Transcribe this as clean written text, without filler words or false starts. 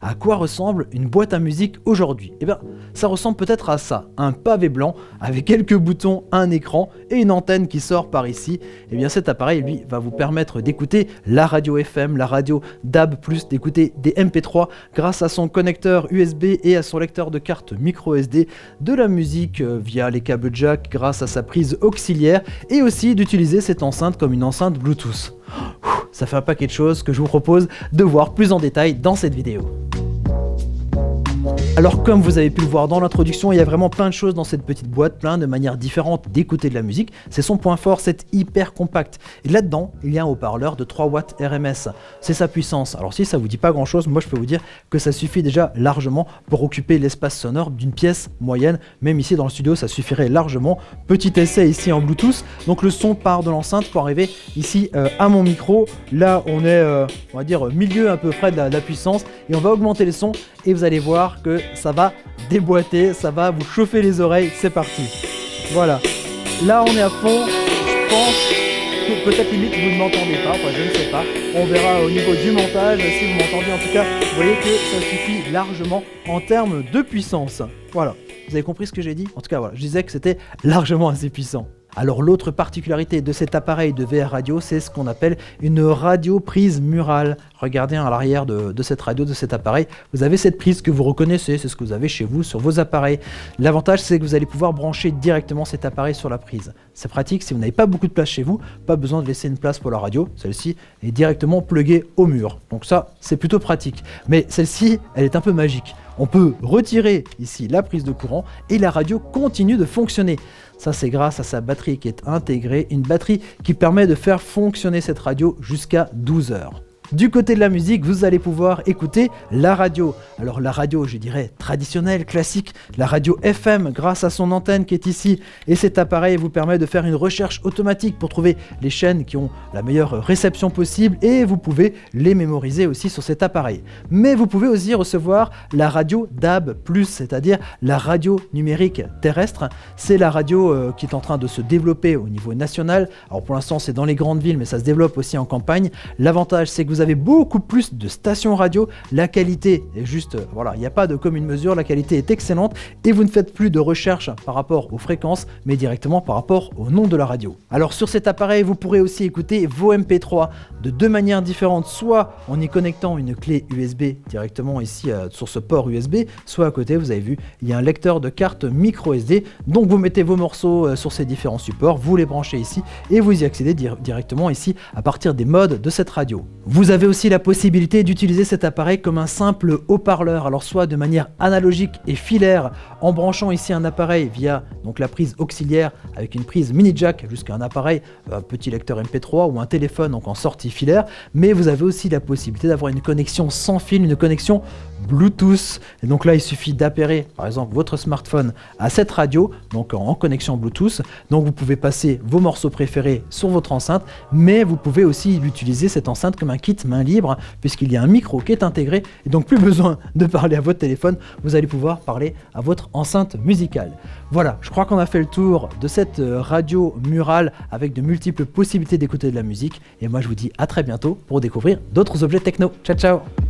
À quoi ressemble une boîte à musique aujourd'hui? Eh bien, ça ressemble peut-être à ça, un pavé blanc avec quelques boutons, un écran et une antenne qui sort par ici. Eh bien, cet appareil, lui, va vous permettre d'écouter la radio FM, la radio DAB+, d'écouter des MP3 grâce à son connecteur USB et à son lecteur de carte micro SD, de la musique via les câbles jack grâce à sa prise auxiliaire et aussi d'utiliser cette enceinte comme une enceinte Bluetooth. Ça fait un paquet de choses que je vous propose de voir plus en détail dans cette vidéo. Alors comme vous avez pu le voir dans l'introduction, il y a vraiment plein de choses dans cette petite boîte, plein de manières différentes d'écouter de la musique. C'est son point fort, c'est hyper compact. Et là-dedans, il y a un haut-parleur de 3 watts RMS. C'est sa puissance. Alors si ça vous dit pas grand-chose, moi je peux vous dire que ça suffit déjà largement pour occuper l'espace sonore d'une pièce moyenne. Même ici dans le studio, ça suffirait largement. Petit essai ici en Bluetooth. Donc le son part de l'enceinte pour arriver ici à mon micro. Là, on est, on va dire, milieu à peu près de la puissance. Et on va augmenter les sons et vous allez voir que ça va déboîter, ça va vous chauffer les oreilles, c'est parti. Voilà, là on est à fond, je pense que peut-être limite vous ne m'entendez pas, enfin, je ne sais pas, on verra au niveau du montage, si vous m'entendez en tout cas, vous voyez que ça suffit largement en termes de puissance. Voilà, vous avez compris ce que j'ai dit? En tout cas voilà, je disais que c'était largement assez puissant. Alors l'autre particularité de cet appareil de VR radio, c'est ce qu'on appelle une radio prise murale. Regardez à l'arrière de cette radio, de cet appareil, vous avez cette prise que vous reconnaissez, c'est ce que vous avez chez vous sur vos appareils. L'avantage, c'est que vous allez pouvoir brancher directement cet appareil sur la prise. C'est pratique, si vous n'avez pas beaucoup de place chez vous, pas besoin de laisser une place pour la radio, celle-ci est directement pluguée au mur. Donc ça, c'est plutôt pratique. Mais celle-ci, elle est un peu magique. On peut retirer ici la prise de courant et la radio continue de fonctionner. Ça, c'est grâce à sa batterie qui est intégrée, une batterie qui permet de faire fonctionner cette radio jusqu'à 12 heures. Du côté de la musique, vous allez pouvoir écouter la radio. Alors la radio, je dirais traditionnelle, classique, la radio FM grâce à son antenne qui est ici. Et cet appareil vous permet de faire une recherche automatique pour trouver les chaînes qui ont la meilleure réception possible et vous pouvez les mémoriser aussi sur cet appareil. Mais vous pouvez aussi recevoir la radio DAB+, c'est-à-dire la radio numérique terrestre. C'est la radio qui est en train de se développer au niveau national. Alors pour l'instant, c'est dans les grandes villes, mais ça se développe aussi en campagne. L'avantage, c'est que vous avez beaucoup plus de stations radio, la qualité est juste, voilà, il n'y a pas de commune mesure, la qualité est excellente et vous ne faites plus de recherche par rapport aux fréquences, mais directement par rapport au nom de la radio. Alors sur cet appareil, vous pourrez aussi écouter vos MP3 de deux manières différentes, soit en y connectant une clé USB directement ici sur ce port USB, soit à côté, vous avez vu, il y a un lecteur de carte micro SD, donc vous mettez vos morceaux sur ces différents supports, vous les branchez ici et vous y accédez directement ici à partir des modes de cette radio. Vous avez aussi la possibilité d'utiliser cet appareil comme un simple haut-parleur, alors soit de manière analogique et filaire en branchant ici un appareil via donc la prise auxiliaire avec une prise mini jack jusqu'à un appareil, un petit lecteur MP3 ou un téléphone donc en sortie filaire, mais vous avez aussi la possibilité d'avoir une connexion sans fil, une connexion Bluetooth. Et donc là il suffit d'appairer par exemple votre smartphone à cette radio, donc en connexion Bluetooth, donc vous pouvez passer vos morceaux préférés sur votre enceinte, mais vous pouvez aussi utiliser cette enceinte comme un kit main libre puisqu'il y a un micro qui est intégré et donc plus besoin de parler à votre téléphone, vous allez pouvoir parler à votre enceinte musicale. Voilà, je crois qu'on a fait le tour de cette radio murale avec de multiples possibilités d'écouter de la musique et moi je vous dis à très bientôt pour découvrir d'autres objets techno. Ciao ciao.